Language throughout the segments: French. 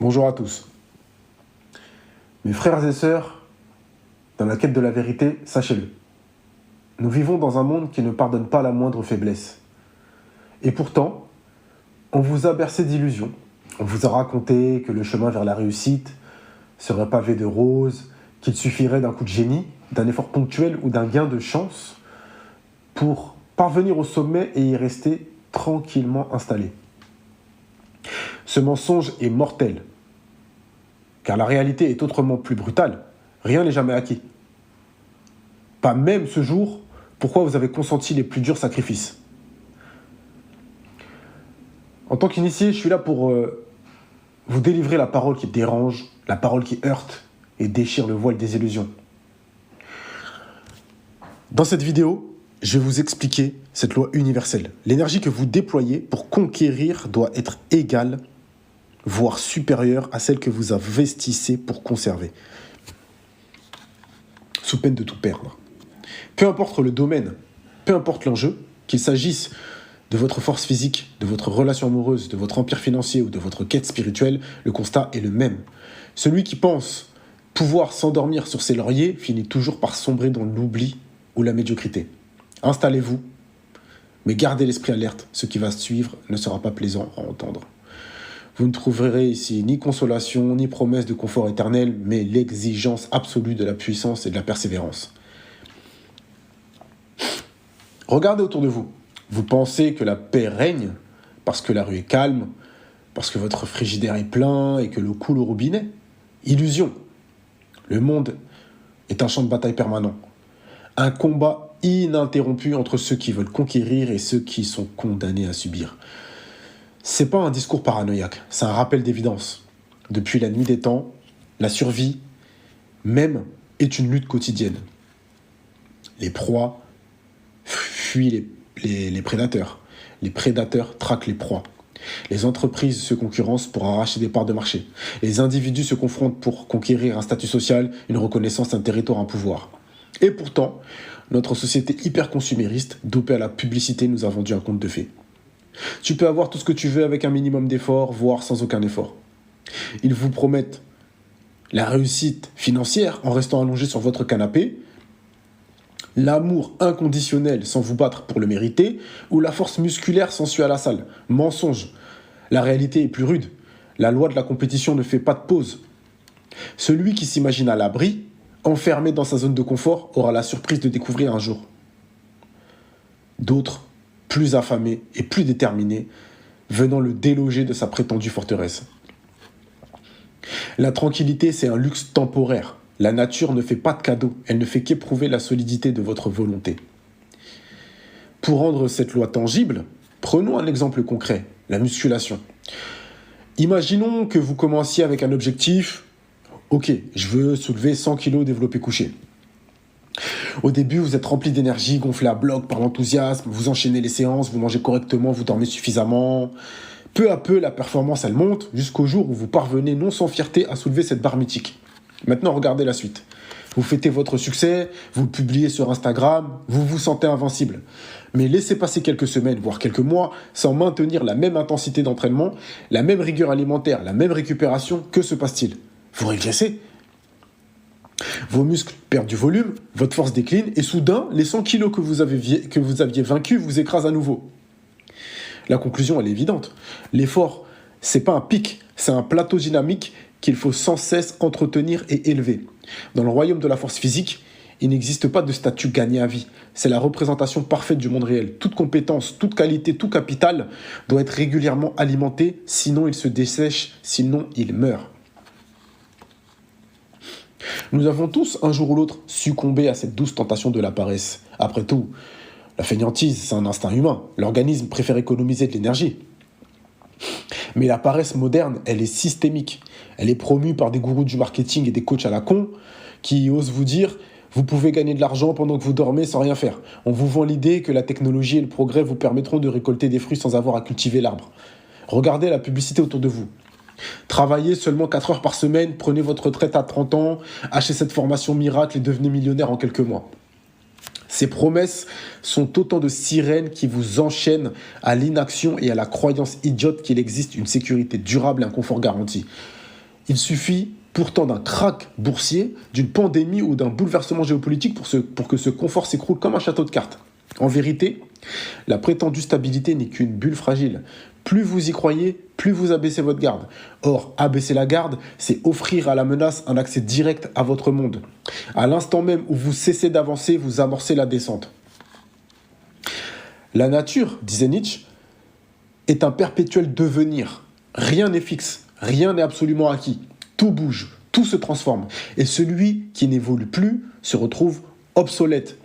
Bonjour à tous. Mes frères et sœurs, dans la quête de la vérité, sachez-le. Nous vivons dans un monde qui ne pardonne pas la moindre faiblesse. Et pourtant, on vous a bercé d'illusions. On vous a raconté que le chemin vers la réussite serait pavé de roses, qu'il suffirait d'un coup de génie, d'un effort ponctuel ou d'un gain de chance pour parvenir au sommet et y rester tranquillement installé. Ce mensonge est mortel, car la réalité est autrement plus brutale. Rien n'est jamais acquis. Pas même ce jour, pourquoi vous avez consenti les plus durs sacrifices. En tant qu'initié, je suis là pour vous délivrer la parole qui dérange, la parole qui heurte et déchire le voile des illusions. Dans cette vidéo, je vais vous expliquer cette loi universelle. L'énergie que vous déployez pour conquérir doit être égale, voire supérieure à celle que vous investissez pour conserver, sous peine de tout perdre. Peu importe le domaine, peu importe l'enjeu, qu'il s'agisse de votre force physique, de votre relation amoureuse, de votre empire financier ou de votre quête spirituelle, le constat est le même. Celui qui pense pouvoir s'endormir sur ses lauriers finit toujours par sombrer dans l'oubli ou la médiocrité. Installez-vous, mais gardez l'esprit alerte. Ce qui va suivre ne sera pas plaisant à entendre. Vous ne trouverez ici ni consolation, ni promesse de confort éternel, mais l'exigence absolue de la puissance et de la persévérance. Regardez autour de vous. Vous pensez que la paix règne parce que la rue est calme, parce que votre frigidaire est plein et que l'eau coule au robinet. Illusion. Le monde est un champ de bataille permanent. Un combat ininterrompu entre ceux qui veulent conquérir et ceux qui sont condamnés à subir. C'est pas un discours paranoïaque, c'est un rappel d'évidence. Depuis la nuit des temps, la survie même est une lutte quotidienne. Les proies fuient les prédateurs. Les prédateurs traquent les proies. Les entreprises se concurrencent pour arracher des parts de marché. Les individus se confrontent pour conquérir un statut social, une reconnaissance, un territoire, un pouvoir. Et pourtant, notre société hyper-consumériste, dopée à la publicité, nous a vendu un conte de fées. Tu peux avoir tout ce que tu veux avec un minimum d'effort, voire sans aucun effort. Ils vous promettent la réussite financière en restant allongé sur votre canapé, l'amour inconditionnel sans vous battre pour le mériter, ou la force musculaire sans suer à la salle. Mensonge. La réalité est plus rude. La loi de la compétition ne fait pas de pause. Celui qui s'imagine à l'abri, enfermé dans sa zone de confort, aura la surprise de découvrir un jour. D'autres, plus affamés et plus déterminés, venant le déloger de sa prétendue forteresse. La tranquillité, c'est un luxe temporaire. La nature ne fait pas de cadeaux, elle ne fait qu'éprouver la solidité de votre volonté. Pour rendre cette loi tangible, prenons un exemple concret, la musculation. Imaginons que vous commenciez avec un objectif, ok, je veux soulever 100 kg développé couché. Au début, vous êtes rempli d'énergie, gonflé à bloc par l'enthousiasme, vous enchaînez les séances, vous mangez correctement, vous dormez suffisamment. Peu à peu, la performance, elle monte jusqu'au jour où vous parvenez, non sans fierté, à soulever cette barre mythique. Maintenant, regardez la suite. Vous fêtez votre succès, vous le publiez sur Instagram, vous vous sentez invincible. Mais laissez passer quelques semaines, voire quelques mois, sans maintenir la même intensité d'entraînement, la même rigueur alimentaire, la même récupération. Que se passe-t-il? Vous régressez. Vos muscles perdent du volume, votre force décline, et soudain, les 100 kilos que vous aviez vaincus vous écrasent à nouveau. La conclusion, elle est évidente. L'effort, c'est pas un pic, c'est un plateau dynamique qu'il faut sans cesse entretenir et élever. Dans le royaume de la force physique, il n'existe pas de statut gagné à vie. C'est la représentation parfaite du monde réel. Toute compétence, toute qualité, tout capital doit être régulièrement alimenté, sinon il se dessèche, sinon il meurt. Nous avons tous, un jour ou l'autre, succombé à cette douce tentation de la paresse. Après tout, la fainéantise, c'est un instinct humain. L'organisme préfère économiser de l'énergie. Mais la paresse moderne, elle est systémique. Elle est promue par des gourous du marketing et des coachs à la con qui osent vous dire « vous pouvez gagner de l'argent pendant que vous dormez sans rien faire ». On vous vend l'idée que la technologie et le progrès vous permettront de récolter des fruits sans avoir à cultiver l'arbre. Regardez la publicité autour de vous. Travaillez seulement 4 heures par semaine, prenez votre retraite à 30 ans, achetez cette formation miracle et devenez millionnaire en quelques mois. Ces promesses sont autant de sirènes qui vous enchaînent à l'inaction et à la croyance idiote qu'il existe une sécurité durable et un confort garanti. Il suffit pourtant d'un krach boursier, d'une pandémie ou d'un bouleversement géopolitique pour que ce confort s'écroule comme un château de cartes. En vérité, la prétendue stabilité n'est qu'une bulle fragile. Plus vous y croyez, plus vous abaissez votre garde. Or, abaisser la garde, c'est offrir à la menace un accès direct à votre monde. À l'instant même où vous cessez d'avancer, vous amorcez la descente. La nature, disait Nietzsche, est un perpétuel devenir. Rien n'est fixe, rien n'est absolument acquis. Tout bouge, tout se transforme. Et celui qui n'évolue plus se retrouve obsolète.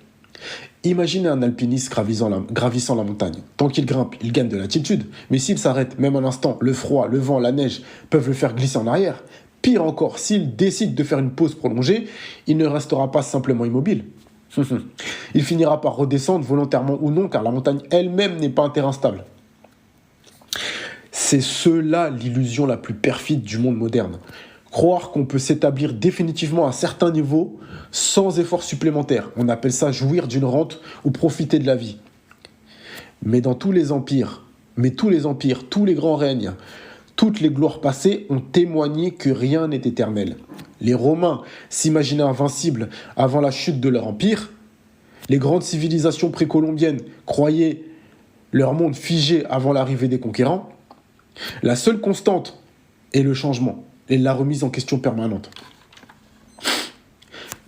Imaginez un alpiniste gravissant la montagne. Tant qu'il grimpe, il gagne de l'altitude. Mais s'il s'arrête, même un instant, le froid, le vent, la neige peuvent le faire glisser en arrière. Pire encore, s'il décide de faire une pause prolongée, il ne restera pas simplement immobile. Il finira par redescendre volontairement ou non, car la montagne elle-même n'est pas un terrain stable. C'est cela l'illusion la plus perfide du monde moderne. Croire qu'on peut s'établir définitivement à un certain niveau sans effort supplémentaire. On appelle ça jouir d'une rente ou profiter de la vie. Mais tous les empires, tous les grands règnes, toutes les gloires passées ont témoigné que rien n'est éternel. Les Romains s'imaginaient invincibles avant la chute de leur empire. Les grandes civilisations précolombiennes croyaient leur monde figé avant l'arrivée des conquérants. La seule constante est le changement et la remise en question permanente.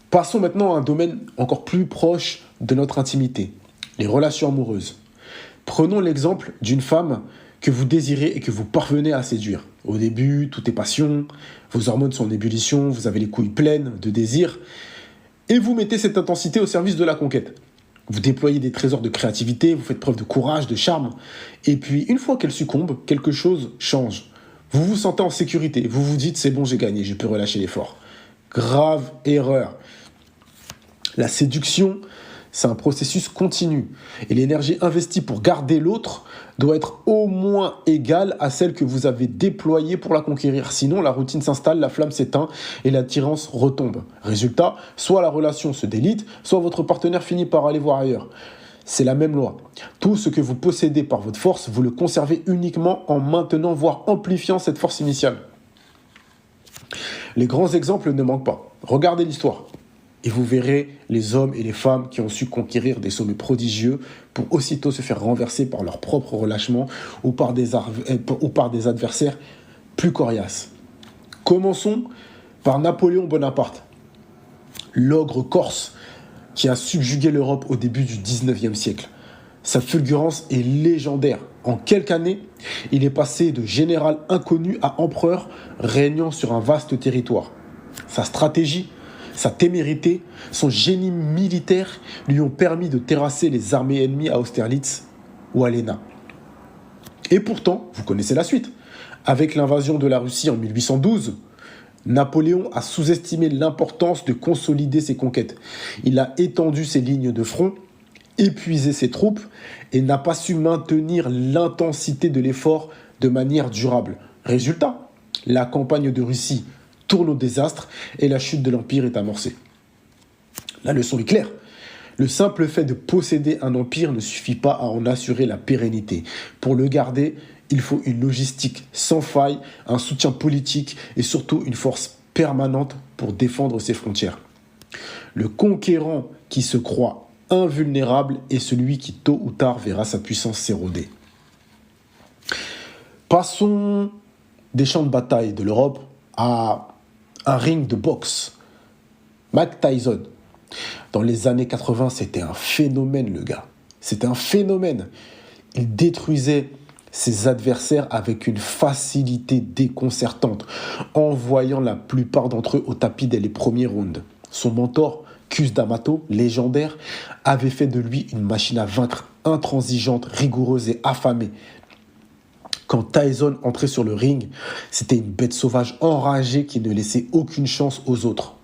Passons maintenant à un domaine encore plus proche de notre intimité, les relations amoureuses. Prenons l'exemple d'une femme que vous désirez et que vous parvenez à séduire. Au début, tout est passion, vos hormones sont en ébullition, vous avez les couilles pleines de désir, et vous mettez cette intensité au service de la conquête. Vous déployez des trésors de créativité, vous faites preuve de courage, de charme, et puis une fois qu'elle succombe, quelque chose change. Vous vous sentez en sécurité, vous vous dites c'est bon, j'ai gagné, je peux relâcher l'effort. Grave erreur. La séduction, c'est un processus continu. Et l'énergie investie pour garder l'autre doit être au moins égale à celle que vous avez déployée pour la conquérir. Sinon, la routine s'installe, la flamme s'éteint et l'attirance retombe. Résultat, soit la relation se délite, soit votre partenaire finit par aller voir ailleurs. C'est la même loi. Tout ce que vous possédez par votre force, vous le conservez uniquement en maintenant, voire amplifiant cette force initiale. Les grands exemples ne manquent pas. Regardez l'histoire. Et vous verrez les hommes et les femmes qui ont su conquérir des sommets prodigieux pour aussitôt se faire renverser par leur propre relâchement ou par des adversaires plus coriaces. Commençons par Napoléon Bonaparte, l'ogre corse qui a subjugué l'Europe au début du 19e siècle. Sa fulgurance est légendaire. En quelques années, il est passé de général inconnu à empereur régnant sur un vaste territoire. Sa stratégie, sa témérité, son génie militaire lui ont permis de terrasser les armées ennemies à Austerlitz ou à Lena. Et pourtant, vous connaissez la suite. Avec l'invasion de la Russie en 1812, Napoléon a sous-estimé l'importance de consolider ses conquêtes. Il a étendu ses lignes de front, épuisé ses troupes et n'a pas su maintenir l'intensité de l'effort de manière durable. Résultat, la campagne de Russie tourne au désastre et la chute de l'Empire est amorcée. La leçon est claire. Le simple fait de posséder un empire ne suffit pas à en assurer la pérennité. Pour le garder, il faut une logistique sans faille, un soutien politique et surtout une force permanente pour défendre ses frontières. Le conquérant qui se croit invulnérable est celui qui tôt ou tard verra sa puissance s'éroder. Passons des champs de bataille de l'Europe à un ring de boxe. Mike Tyson. Dans les années 80, c'était un phénomène, le gars. C'était un phénomène. Il détruisait ses adversaires avec une facilité déconcertante, envoyant la plupart d'entre eux au tapis dès les premiers rounds. Son mentor, Cus D'Amato, légendaire, avait fait de lui une machine à vaincre, intransigeante, rigoureuse et affamée. Quand Tyson entrait sur le ring, c'était une bête sauvage enragée qui ne laissait aucune chance aux autres.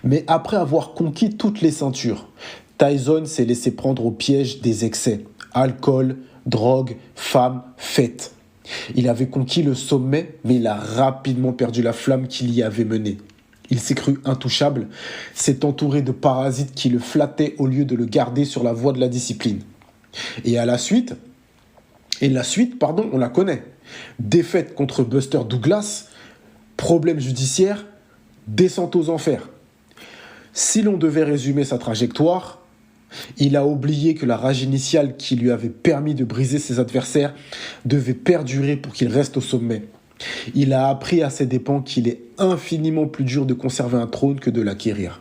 Mais après avoir conquis toutes les ceintures, Tyson s'est laissé prendre au piège des excès. Alcool, drogue, femmes, fêtes. Il avait conquis le sommet, mais il a rapidement perdu la flamme qui l'y avait mené. Il s'est cru intouchable, s'est entouré de parasites qui le flattaient au lieu de le garder sur la voie de la discipline. Et la suite, on la connaît. Défaite contre Buster Douglas, Problème judiciaire, descente aux enfers. Si l'on devait résumer sa trajectoire, il a oublié que la rage initiale qui lui avait permis de briser ses adversaires devait perdurer pour qu'il reste au sommet. Il a appris à ses dépens qu'il est infiniment plus dur de conserver un trône que de l'acquérir.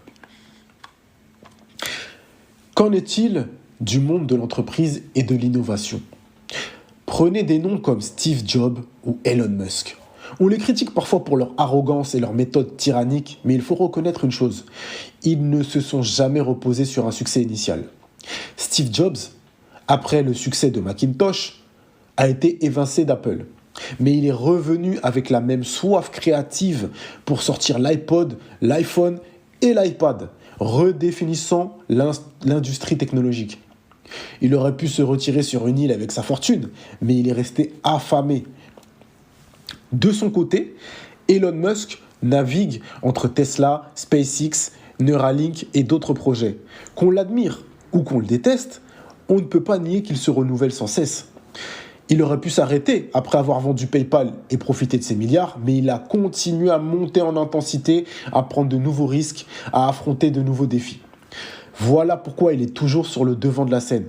Qu'en est-il du monde de l'entreprise et de l'innovation ? Prenez des noms comme Steve Jobs ou Elon Musk. On les critique parfois pour leur arrogance et leur méthode tyrannique, mais il faut reconnaître une chose, ils ne se sont jamais reposés sur un succès initial. Steve Jobs, après le succès de Macintosh, a été évincé d'Apple. Mais il est revenu avec la même soif créative pour sortir l'iPod, l'iPhone et l'iPad, redéfinissant l'industrie technologique. Il aurait pu se retirer sur une île avec sa fortune, mais il est resté affamé. De son côté, Elon Musk navigue entre Tesla, SpaceX, Neuralink et d'autres projets. Qu'on l'admire ou qu'on le déteste, on ne peut pas nier qu'il se renouvelle sans cesse. Il aurait pu s'arrêter après avoir vendu PayPal et profiter de ses milliards, mais il a continué à monter en intensité, à prendre de nouveaux risques, à affronter de nouveaux défis. Voilà pourquoi il est toujours sur le devant de la scène.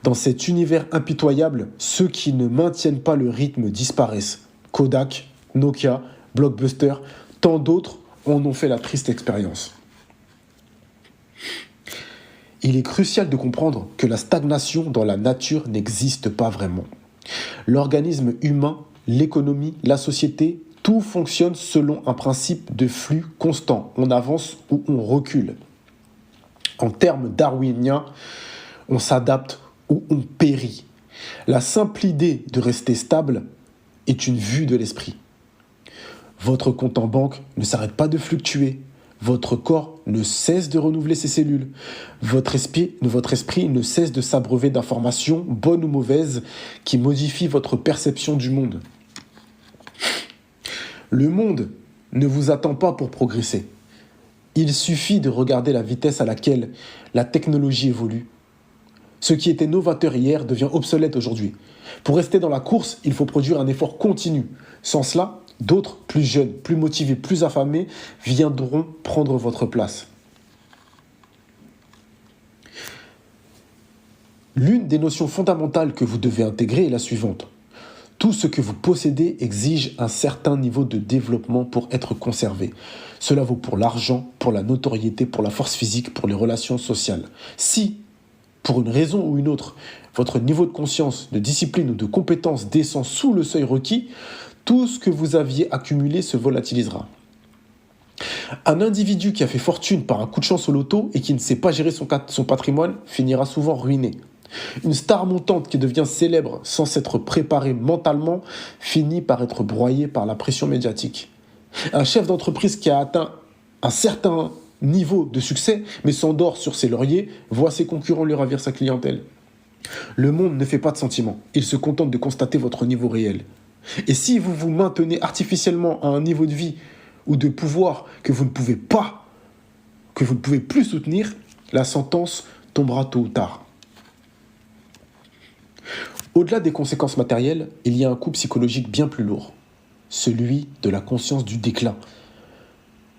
Dans cet univers impitoyable, ceux qui ne maintiennent pas le rythme disparaissent. Kodak, Nokia, Blockbuster, tant d'autres en ont fait la triste expérience. Il est crucial de comprendre que la stagnation dans la nature n'existe pas vraiment. L'organisme humain, l'économie, la société, tout fonctionne selon un principe de flux constant. On avance ou on recule. En termes darwiniens, on s'adapte ou on périt. La simple idée de rester stable est une vue de l'esprit. Votre compte en banque ne s'arrête pas de fluctuer. Votre corps ne cesse de renouveler ses cellules. Votre esprit ne cesse de s'abreuver d'informations, bonnes ou mauvaises, qui modifient votre perception du monde. Le monde ne vous attend pas pour progresser. Il suffit de regarder la vitesse à laquelle la technologie évolue. Ce qui était novateur hier devient obsolète aujourd'hui. Pour rester dans la course, il faut produire un effort continu. Sans cela, d'autres, plus jeunes, plus motivés, plus affamés, viendront prendre votre place. L'une des notions fondamentales que vous devez intégrer est la suivante. Tout ce que vous possédez exige un certain niveau de développement pour être conservé. Cela vaut pour l'argent, pour la notoriété, pour la force physique, pour les relations sociales. Si, pour une raison ou une autre, votre niveau de conscience, de discipline ou de compétence descend sous le seuil requis, tout ce que vous aviez accumulé se volatilisera. Un individu qui a fait fortune par un coup de chance au loto et qui ne sait pas gérer son patrimoine finira souvent ruiné. Une star montante qui devient célèbre sans s'être préparé mentalement finit par être broyé par la pression médiatique. Un chef d'entreprise qui a atteint un certain niveau de succès mais s'endort sur ses lauriers voit ses concurrents lui ravir sa clientèle. Le monde ne fait pas de sentiments, il se contente de constater votre niveau réel. Et si vous vous maintenez artificiellement à un niveau de vie ou de pouvoir que vous ne pouvez plus soutenir, la sentence tombera tôt ou tard. Au-delà des conséquences matérielles, il y a un coup psychologique bien plus lourd, celui de la conscience du déclin.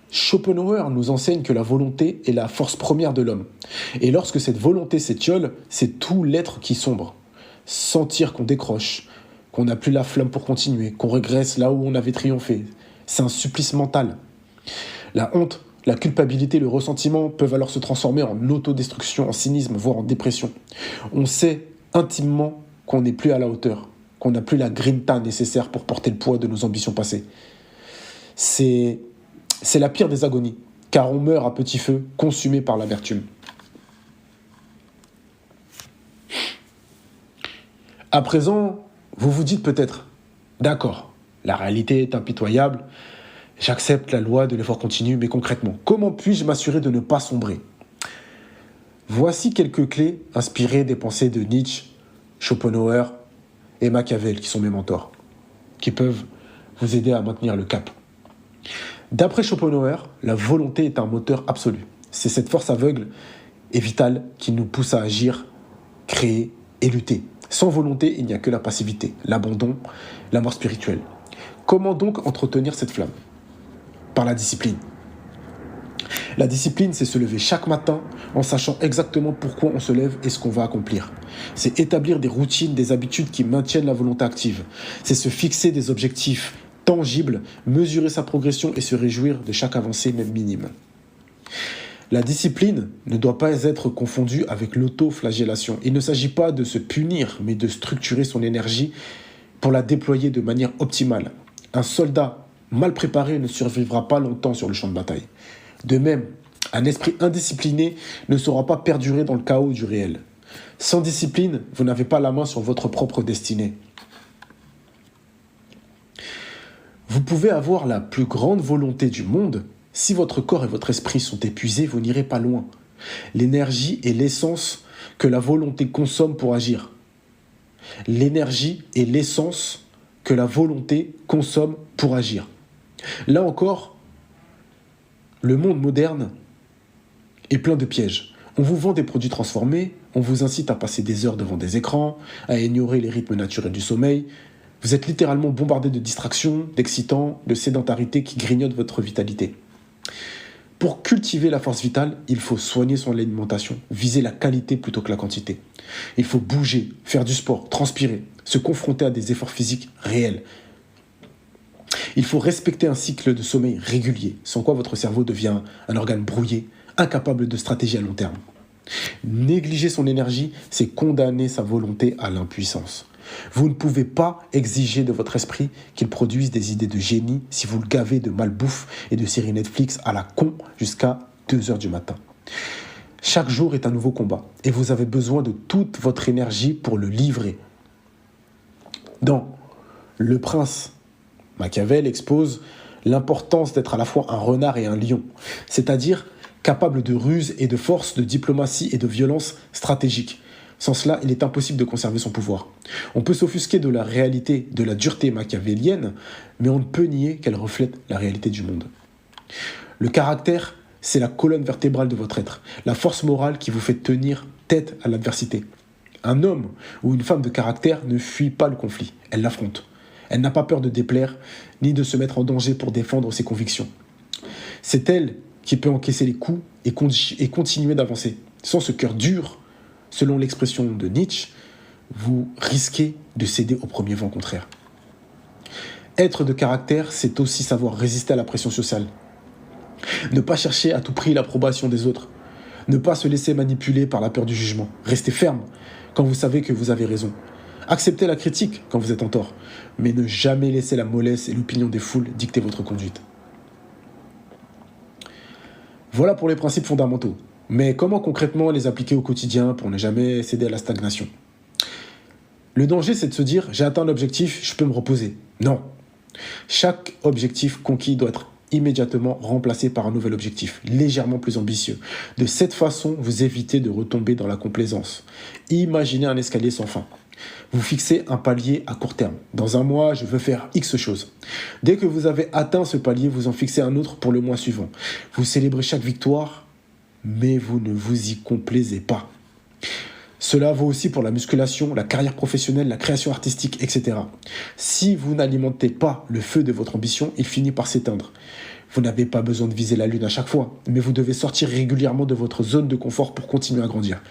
Schopenhauer nous enseigne que la volonté est la force première de l'homme. Et lorsque cette volonté s'étiole, c'est tout l'être qui sombre. Sentir qu'on décroche, qu'on n'a plus la flamme pour continuer, qu'on régresse là où on avait triomphé, c'est un supplice mental. La honte, la culpabilité, le ressentiment peuvent alors se transformer en autodestruction, en cynisme, voire en dépression. On sait intimement qu'on n'est plus à la hauteur, qu'on n'a plus la grinta nécessaire pour porter le poids de nos ambitions passées. C'est la pire des agonies, car on meurt à petit feu, consumé par l'amertume. À présent, vous vous dites peut-être, d'accord, la réalité est impitoyable, j'accepte la loi de l'effort continu, mais concrètement, comment puis-je m'assurer de ne pas sombrer ? Voici quelques clés inspirées des pensées de Nietzsche, Schopenhauer et Machiavel, qui sont mes mentors, qui peuvent vous aider à maintenir le cap. D'après Schopenhauer, la volonté est un moteur absolu. C'est cette force aveugle et vitale qui nous pousse à agir, créer et lutter. Sans volonté, il n'y a que la passivité, l'abandon, la mort spirituelle. Comment donc entretenir cette flamme ? par la discipline. La discipline, c'est se lever chaque matin en sachant exactement pourquoi on se lève et ce qu'on va accomplir. C'est établir des routines, des habitudes qui maintiennent la volonté active. C'est se fixer des objectifs tangibles, mesurer sa progression et se réjouir de chaque avancée, même minime. La discipline ne doit pas être confondue avec l'autoflagellation. Il ne s'agit pas de se punir, mais de structurer son énergie pour la déployer de manière optimale. Un soldat mal préparé ne survivra pas longtemps sur le champ de bataille. De même, un esprit indiscipliné ne saura pas perdurer dans le chaos du réel. Sans discipline, vous n'avez pas la main sur votre propre destinée. Vous pouvez avoir la plus grande volonté du monde. Si votre corps et votre esprit sont épuisés, vous n'irez pas loin. L'énergie est l'essence que la volonté consomme pour agir. L'énergie est l'essence que la volonté consomme pour agir. Là encore, le monde moderne est plein de pièges. On vous vend des produits transformés, on vous incite à passer des heures devant des écrans, à ignorer les rythmes naturels du sommeil. Vous êtes littéralement bombardé de distractions, d'excitants, de sédentarité qui grignotent votre vitalité. Pour cultiver la force vitale, il faut soigner son alimentation, viser la qualité plutôt que la quantité. Il faut bouger, faire du sport, transpirer, se confronter à des efforts physiques réels. Il faut respecter un cycle de sommeil régulier, sans quoi votre cerveau devient un organe brouillé, incapable de stratégie à long terme. Négliger son énergie, c'est condamner sa volonté à l'impuissance. Vous ne pouvez pas exiger de votre esprit qu'il produise des idées de génie si vous le gavez de malbouffe et de séries Netflix à la con jusqu'à 2h du matin. Chaque jour est un nouveau combat et vous avez besoin de toute votre énergie pour le livrer. Dans Le Prince, Machiavel expose l'importance d'être à la fois un renard et un lion, c'est-à-dire capable de ruse et de force, de diplomatie et de violence stratégique. Sans cela, il est impossible de conserver son pouvoir. On peut s'offusquer de la réalité, de la dureté machiavélienne, mais on ne peut nier qu'elle reflète la réalité du monde. Le caractère, c'est la colonne vertébrale de votre être, la force morale qui vous fait tenir tête à l'adversité. Un homme ou une femme de caractère ne fuit pas le conflit, elle l'affronte. Elle n'a pas peur de déplaire, ni de se mettre en danger pour défendre ses convictions. C'est elle qui peut encaisser les coups et continuer d'avancer. Sans ce cœur dur, selon l'expression de Nietzsche, vous risquez de céder au premier vent contraire. Être de caractère, c'est aussi savoir résister à la pression sociale. Ne pas chercher à tout prix l'approbation des autres. Ne pas se laisser manipuler par la peur du jugement. Restez ferme quand vous savez que vous avez raison. Acceptez la critique quand vous êtes en tort, mais ne jamais laisser la mollesse et l'opinion des foules dicter votre conduite. Voilà pour les principes fondamentaux. Mais comment concrètement les appliquer au quotidien pour ne jamais céder à la stagnation ? Le danger, c'est de se dire « j'ai atteint l'objectif, je peux me reposer ». Non. Chaque objectif conquis doit être immédiatement remplacé par un nouvel objectif, légèrement plus ambitieux. De cette façon, vous évitez de retomber dans la complaisance. Imaginez un escalier sans fin. Vous fixez un palier à court terme. Dans un mois, je veux faire X choses. Dès que vous avez atteint ce palier, vous en fixez un autre pour le mois suivant. Vous célébrez chaque victoire, mais vous ne vous y complaisez pas. Cela vaut aussi pour la musculation, la carrière professionnelle, la création artistique, etc. Si vous n'alimentez pas le feu de votre ambition, il finit par s'éteindre. Vous n'avez pas besoin de viser la lune à chaque fois, mais vous devez sortir régulièrement de votre zone de confort pour continuer à grandir.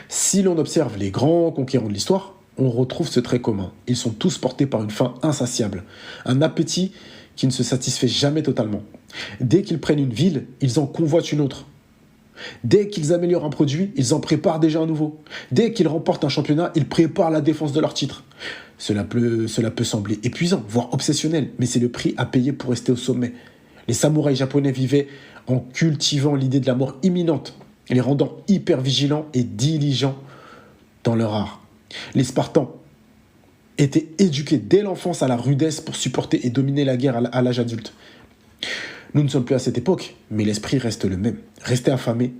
Si l'on observe les grands conquérants de l'histoire, on retrouve ce trait commun. Ils sont tous portés par une faim insatiable, un appétit qui ne se satisfait jamais totalement. Dès qu'ils prennent une ville, ils en convoitent une autre. Dès qu'ils améliorent un produit, ils en préparent déjà un nouveau. Dès qu'ils remportent un championnat, ils préparent la défense de leur titre. Cela peut sembler épuisant, voire obsessionnel, mais c'est le prix à payer pour rester au sommet. Les samouraïs japonais vivaient en cultivant l'idée de la mort imminente, les rendant hyper vigilants et diligents dans leur art. Les Spartans étaient éduqués dès l'enfance à la rudesse pour supporter et dominer la guerre à l'âge adulte. Nous ne sommes plus à cette époque, mais l'esprit reste le même. Rester affamé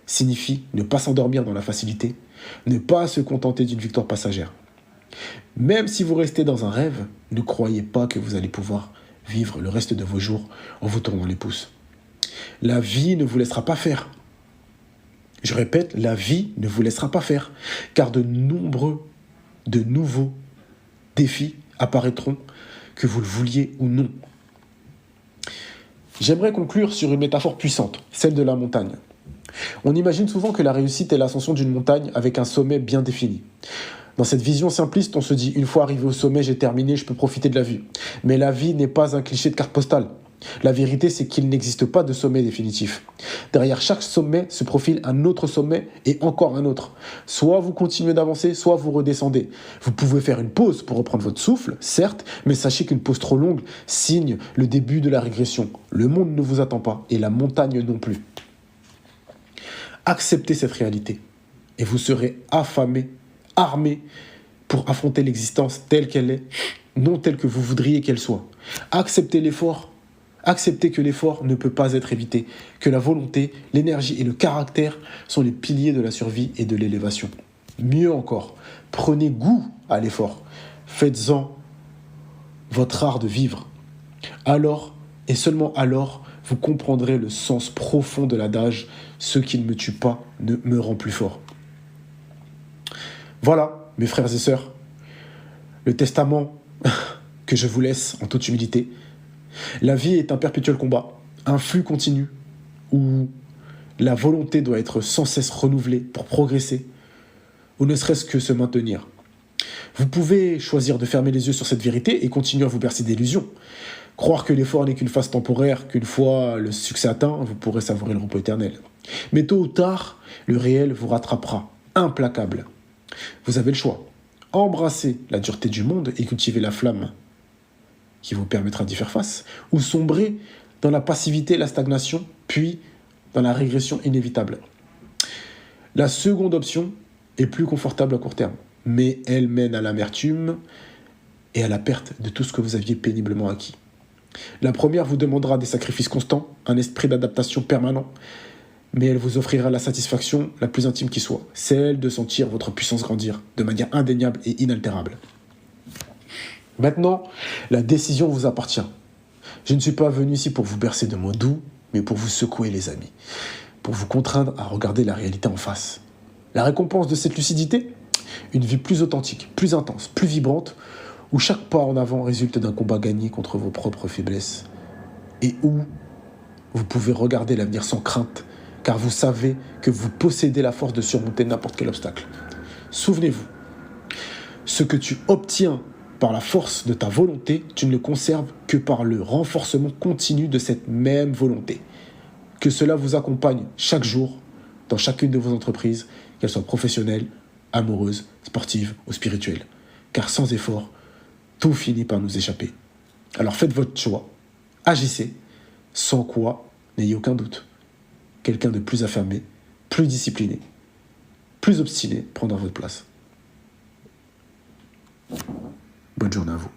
signifie ne pas s'endormir dans la facilité, ne pas se contenter d'une victoire passagère. Même si vous restez dans un rêve, ne croyez pas que vous allez pouvoir vivre le reste de vos jours en vous tournant les pouces. La vie ne vous laissera pas faire. Je répète, la vie ne vous laissera pas faire, car de nouveaux défis apparaîtront, que vous le vouliez ou non. J'aimerais conclure sur une métaphore puissante, celle de la montagne. On imagine souvent que la réussite est l'ascension d'une montagne avec un sommet bien défini. Dans cette vision simpliste, on se dit, une fois arrivé au sommet, j'ai terminé, je peux profiter de la vue. Mais la vie n'est pas un cliché de carte postale. La vérité, c'est qu'il n'existe pas de sommet définitif. Derrière chaque sommet se profile un autre sommet et encore un autre. Soit vous continuez d'avancer, soit vous redescendez. Vous pouvez faire une pause pour reprendre votre souffle, certes, mais sachez qu'une pause trop longue signe le début de la régression. Le monde ne vous attend pas et la montagne non plus. Acceptez cette réalité et vous serez affamé, armé pour affronter l'existence telle qu'elle est, non telle que vous voudriez qu'elle soit. Acceptez l'effort. Acceptez que l'effort ne peut pas être évité, que la volonté, l'énergie et le caractère sont les piliers de la survie et de l'élévation. Mieux encore, prenez goût à l'effort. Faites-en votre art de vivre. Alors, et seulement alors, vous comprendrez le sens profond de l'adage « Ce qui ne me tue pas ne me rend plus fort ». Voilà, mes frères et sœurs, le testament que je vous laisse en toute humilité. La vie est un perpétuel combat, un flux continu où la volonté doit être sans cesse renouvelée pour progresser ou ne serait-ce que se maintenir. Vous pouvez choisir de fermer les yeux sur cette vérité et continuer à vous bercer d'illusions. Croire que l'effort n'est qu'une phase temporaire, qu'une fois le succès atteint, vous pourrez savourer le repos éternel. Mais tôt ou tard, le réel vous rattrapera, implacable. Vous avez le choix. Embrasser la dureté du monde et cultiver la flamme qui vous permettra d'y faire face, ou sombrer dans la passivité et la stagnation, puis dans la régression inévitable. La seconde option est plus confortable à court terme, mais elle mène à l'amertume et à la perte de tout ce que vous aviez péniblement acquis. La première vous demandera des sacrifices constants, un esprit d'adaptation permanent, mais elle vous offrira la satisfaction la plus intime qui soit, celle de sentir votre puissance grandir de manière indéniable et inaltérable. Maintenant, la décision vous appartient. Je ne suis pas venu ici pour vous bercer de mots doux, mais pour vous secouer les amis, pour vous contraindre à regarder la réalité en face. La récompense de cette lucidité ? Une vie plus authentique, plus intense, plus vibrante, où chaque pas en avant résulte d'un combat gagné contre vos propres faiblesses, et où vous pouvez regarder l'avenir sans crainte, car vous savez que vous possédez la force de surmonter n'importe quel obstacle. Souvenez-vous, ce que tu obtiens par la force de ta volonté, tu ne le conserves que par le renforcement continu de cette même volonté. Que cela vous accompagne chaque jour, dans chacune de vos entreprises, qu'elles soient professionnelles, amoureuses, sportives ou spirituelles. Car sans effort, tout finit par nous échapper. Alors faites votre choix, agissez, sans quoi, n'ayez aucun doute. Quelqu'un de plus affirmé, plus discipliné, plus obstiné prendra votre place. Bonne journée à vous.